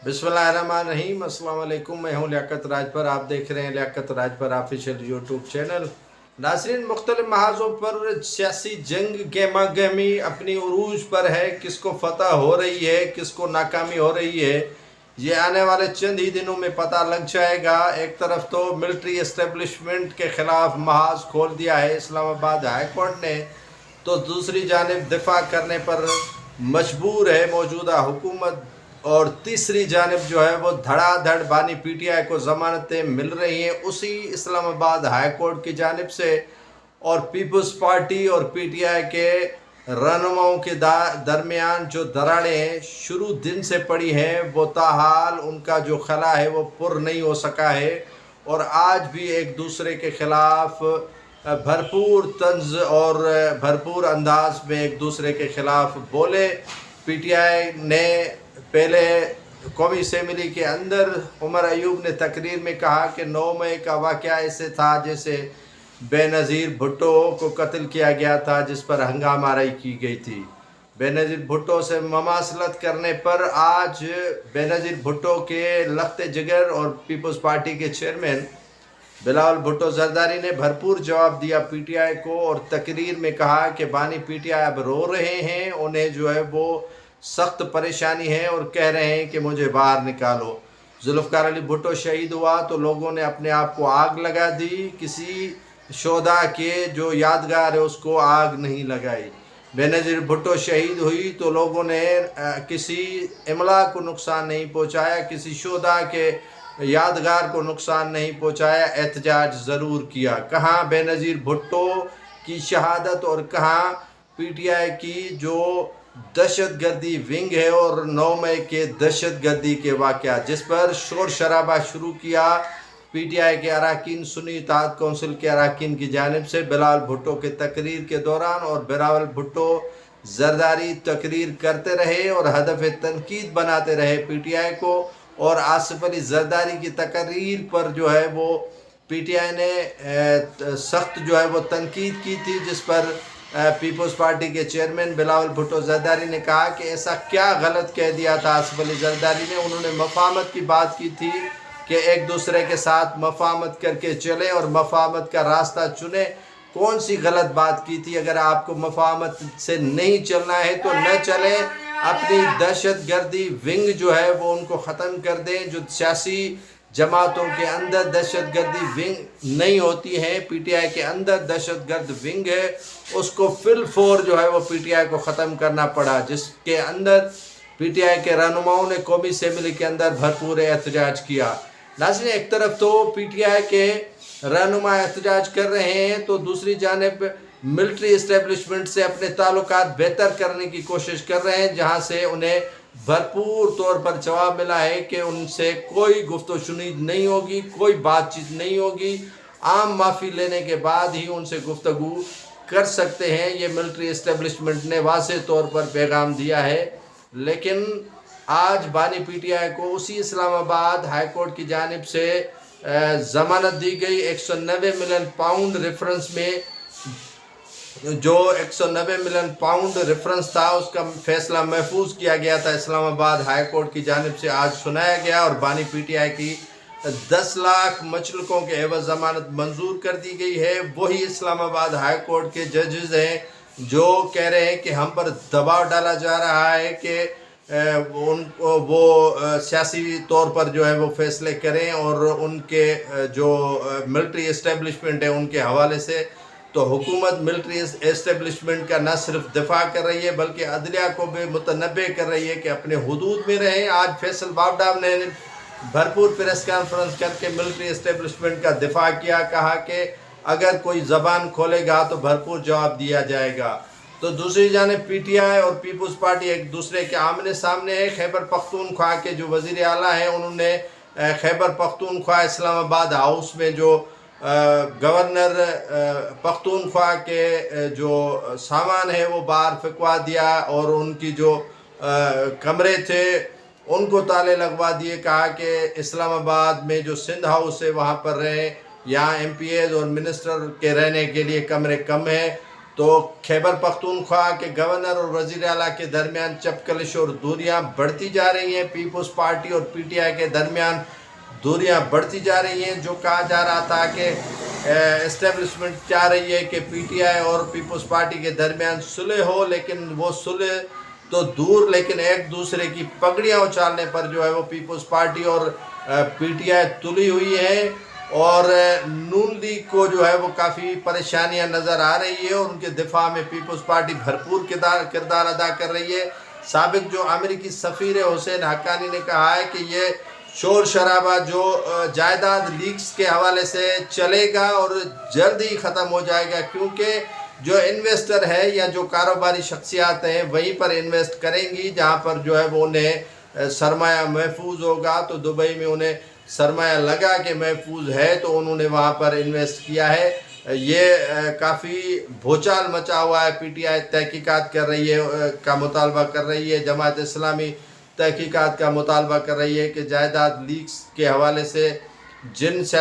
बिस्मिल्लाहिर्रहमानिर्रहीम। अस्सलाम वालेकुम। मैं हूँ लियाकत राजपर। आप देख रहे हैं Liaquat Rajpar official YouTube channel. नाज़रीन, मुख्तलिफ महाज़ों पर सियासी जंग गहमा गहमी अपनी उरूज पर है। किसको फतह हो रही है, किसको नाकामी हो रही है, ये आने वाले चंद ही दिनों में पता लग जाएगा। एक तरफ तो मिलिट्री एस्टेब्लिशमेंट के ख़िलाफ़ महाज खोल दिया है इस्लामाबाद हाई कोर्ट ने, तो दूसरी जानिब दिफा करने पर मजबूर है मौजूदा हुकूमत, और तीसरी जानिब जो है वो धड़ाधड़ बानी पीटीआई को ज़मानतें मिल रही हैं उसी इस्लामाबाद हाई कोर्ट की जानिब से। और पीपल्स पार्टी और पीटीआई के रहनुमाओं के दरमियान जो दरारें शुरू दिन से पड़ी हैं, वो ताहाल उनका जो खला है वो पुर नहीं हो सका है, और आज भी एक दूसरे के ख़िलाफ़ भरपूर तंज और भरपूर अंदाज में एक दूसरे के ख़िलाफ़ बोले। पीटीआई ने पहले कौमी असेंबली के अंदर उमर अयूब ने तकरीर में कहा कि 9 मई का वाक़या ऐसे था जैसे बेनज़ीर भुट्टो को कत्ल किया गया था, जिस पर हंगामाराई की गई थी। बेनज़ीर भुट्टो से ममासलत करने पर आज बेनज़ीर भुट्टो के लख्ते जिगर और पीपल्स पार्टी के चेयरमैन बिलावल भुट्टो जरदारी ने भरपूर जवाब दिया पीटीआई को, और तकरीर में कहा कि बानी पीटीआई अब रो रहे हैं, उन्हें जो है वो सख्त परेशानी है और कह रहे हैं कि मुझे बाहर निकालो। जुल्फ़िकार अली भुट्टो शहीद हुआ तो लोगों ने अपने आप को आग लगा दी, किसी शोधा के जो यादगार है उसको आग नहीं लगाई। बेनज़ीर भुट्टो शहीद हुई तो लोगों ने किसी इमला को नुकसान नहीं पहुँचाया, किसी शोधा के यादगार को नुकसान नहीं पहुँचाया, एहतजाज ज़रूर किया। कहाँ बेनज़ीर भुट्टो की शहादत और कहाँ पीटीआई की जो दहशतगर्दी विंग है और 9 मई के दहशतगर्दी के वाक़या जिस पर शोर शराबा शुरू किया पीटीआई के अरकान सुन्नी इत्तेहाद कौंसिल के अरकान की जानिब से बिलावल भुट्टो के तकरीर के दौरान, और बिलावल भुट्टो जरदारी तकरीर करते रहे और हदफ तनकीद बनाते रहे पीटीआई को। और आसिफ अली जरदारी की तकरीर पर जो है वो पीटीआई ने सख्त जो है वो तनकीद की थी, जिस पर पीपल्स पार्टी के चेयरमैन बिलावल भुट्टो जरदारी ने कहा कि ऐसा क्या गलत कह दिया था आसिफ अली जरदारी ने। उन्होंने मफाहमत की बात की थी कि एक दूसरे के साथ मफाहमत करके चले और मफाहमत का रास्ता चुने। कौन सी गलत बात की थी? अगर आपको मफाहमत से नहीं चलना है तो न चले, अपनी दहशतगर्दी विंग जो है वो उनको ख़त्म कर दें। जो सियासी जमातों के अंदर दहशतगर्दी विंग नहीं होती है, पीटीआई के अंदर दहशतगर्द विंग है, उसको फिल फोर जो है वो पीटीआई को ख़त्म करना पड़ा, जिसके अंदर पीटीआई के रहनुमाओं ने कौमी असेंबली के अंदर भरपूर एहतजाज किया। नाज़रीन, एक तरफ तो पीटीआई के रहनुमा एहतजाज कर रहे हैं तो दूसरी जानिब मिलिट्री इस्टेब्लिशमेंट से अपने ताल्लुकात बेहतर करने की कोशिश कर रहे हैं, जहां से उन्हें भरपूर तौर पर जवाब मिला है कि उनसे कोई गुफ्तगू शुनीद नहीं होगी, कोई बातचीत नहीं होगी, आम माफ़ी लेने के बाद ही उनसे गुफ्तगू कर सकते हैं। ये मिलिट्री इस्टेब्लिशमेंट ने वाज़ेह तौर पर पैगाम दिया है। लेकिन आज बानी पीटीआई को उसी इस्लामाबाद हाई कोर्ट की जानिब से ज़मानत दी गई। 190 मिलियन पाउंड रेफरेंस में जो 190 मिलियन पाउंड रेफरेंस था उसका फैसला महफूज किया गया था इस्लामाबाद हाई कोर्ट की जानिब से, आज सुनाया गया और बानी पीटीआई की 10 लाख मचलकों के एवज ज़मानत मंजूर कर दी गई है। वही इस्लामाबाद हाई कोर्ट के जजेस हैं जो कह रहे हैं कि हम पर दबाव डाला जा रहा है कि उनको वो सियासी तौर पर जो है वो फैसले करें, और उनके जो मिलिट्री इस्टेब्लिशमेंट है उनके हवाले से तो हुकूमत मिलिट्री एस्टेब्लिशमेंट का न सिर्फ दिफा कर रही है बल्कि अदलिया को भी मुतनब्बे कर रही है कि अपने हुदूद में रहें। आज फैसल बाबडाव ने भरपूर प्रेस कॉन्फ्रेंस करके मिलिट्री एस्टेब्लिशमेंट का दिफा किया, कहा कि अगर कोई ज़बान खोलेगा तो भरपूर जवाब दिया जाएगा। तो दूसरी जानिब पीटीआई और पीपल्स पार्टी एक दूसरे के आमने सामने है। खैबर पख्तूनख्वा के जो वज़ीर आला हैं उन्होंने खैबर पख्तूनख्वा इस्लामाबाद हाउस में जो गवर्नर पख्तूनख्वा के जो सामान है वो बाहर फेंकवा दिया, और उनकी जो कमरे थे उनको ताले लगवा दिए। कहा कि इस्लामाबाद में जो सिंध हाउस है वहाँ पर रहें, यहाँ एमपीएज और मिनिस्टर के रहने के लिए कमरे कम हैं। تو خیبر پختونخوا کے گورنر اور وزیر اعلیٰ کے درمیان چپکلش اور دوریاں بڑھتی جا رہی ہیں. پیپلز پارٹی اور پی ٹی آئی کے درمیان دوریاں بڑھتی جا رہی ہیں. جو کہا جا رہا تھا کہ اسٹیبلشمنٹ چاہ رہی ہے کہ پی ٹی آئی اور پیپلز پارٹی کے درمیان صلح ہو، لیکن وہ صلح تو دور، لیکن ایک دوسرے کی پگڑیاں اچھالنے پر جو ہے وہ پیپلز پارٹی اور پی ٹی آئی تلی ہوئی ہے. اور نون لیگ کو جو ہے وہ کافی پریشانیاں نظر آ رہی ہے، اور ان کے دفاع میں پیپلز پارٹی بھرپور کردار ادا کر رہی ہے. سابق جو امریکی سفیر حسین حقانی نے کہا ہے کہ یہ شور شرابہ جو جائیداد لیکس کے حوالے سے چلے گا اور جلد ہی ختم ہو جائے گا، کیونکہ جو انویسٹر ہے یا جو کاروباری شخصیات ہیں وہیں پر انویسٹ کریں گی جہاں پر جو ہے وہ انہیں سرمایہ محفوظ ہوگا. تو دبئی میں انہیں سرمایہ لگا کہ محفوظ ہے تو انہوں نے وہاں پر انویسٹ کیا ہے. یہ کافی بھوچال مچا ہوا ہے. پی ٹی آئی تحقیقات کر رہی ہے، کا مطالبہ کر رہی ہے، جماعت اسلامی تحقیقات کا مطالبہ کر رہی ہے کہ جائیداد لیکس کے حوالے سے جن سیاست